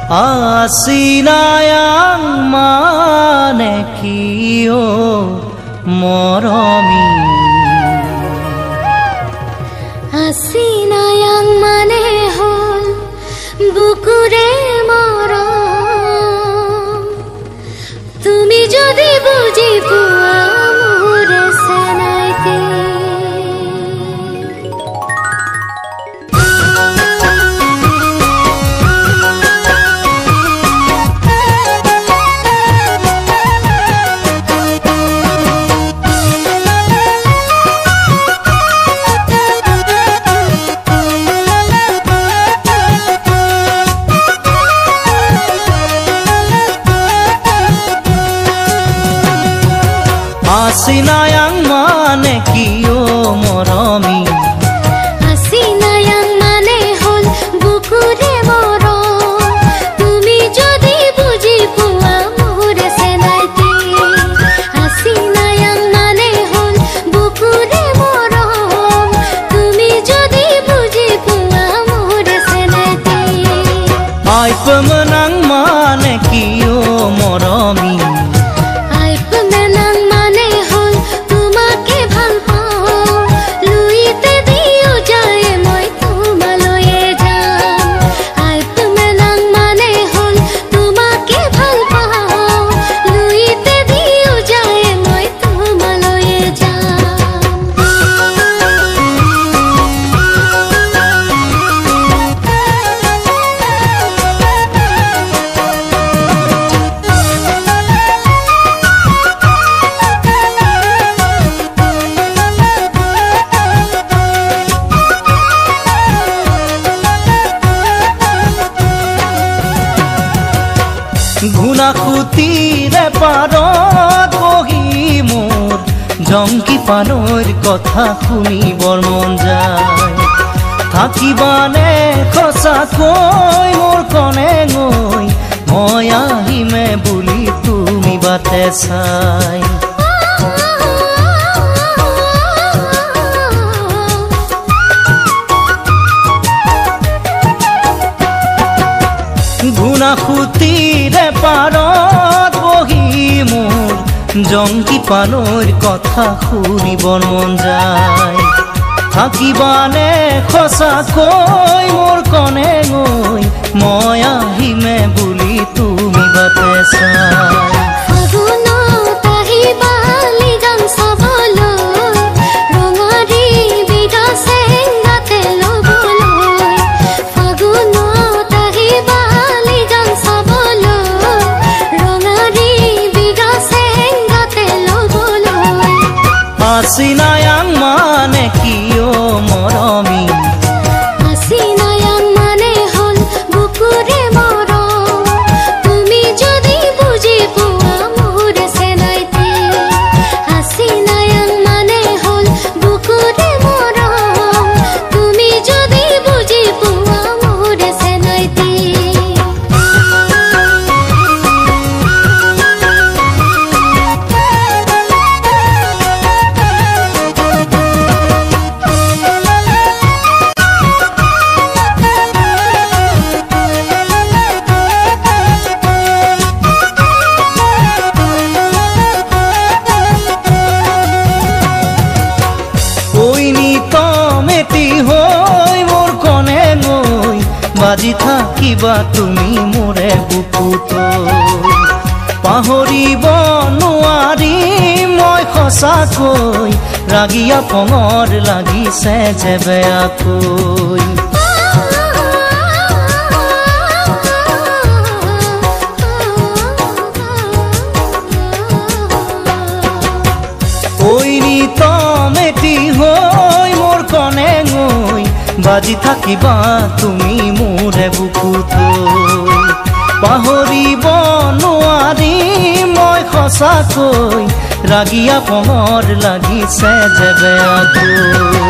Asinayang manekiyo moromi Asinayang manehol bukure morom Tumi jodi buji pua mure senaite Asinayang manekiyo moromi Asinayang manehol bukure morom Tumi jodi buji pua mure senaite Asinayang manehol bukure morom Tumi jodi buji pua mure senaite Ay pemenang manekiyo moromi ঘুনাখুতিৰে পাৰত বহি মোৰ জংকি পানৰ কথা শুনিবৰ মন যায় থাকিবানে সঁচাকৈ মোৰ কনে গৈ মই আহিমে বুলি তুমি বাটে চাই ঘুনাখুতিৰে পাৰত বহি মোৰ জংকি পানৰ কথা শুনিবৰ মন যায় থাকিবানে সঁচাকৈ মোৰ কনে গৈ মই আহিমে বুলি তুমি বাটে চাই Asinayang manekiyo moromi Asinayang manehol bukure morom Tumi jodi buji pua mure senaite Asinayang manehol bukure morom Tumi jodi buji pua mure senaite বাজি থাকিবা তুমি মোৰে বুকুত পাহৰিব নোৱাৰি মই সঁচাকৈ ৰাগিয়া পঙৰ লাগিছে যে বেয়াকৈ মেটি হৈ মোৰ কনে গৈ বাজি থাকিবা তুমি মোৰে বুকুত পাহৰিব নোৱাৰি মই সঁচাকৈ ৰাগিয়া পঙৰ লাগিছে যে বেয়াকৈ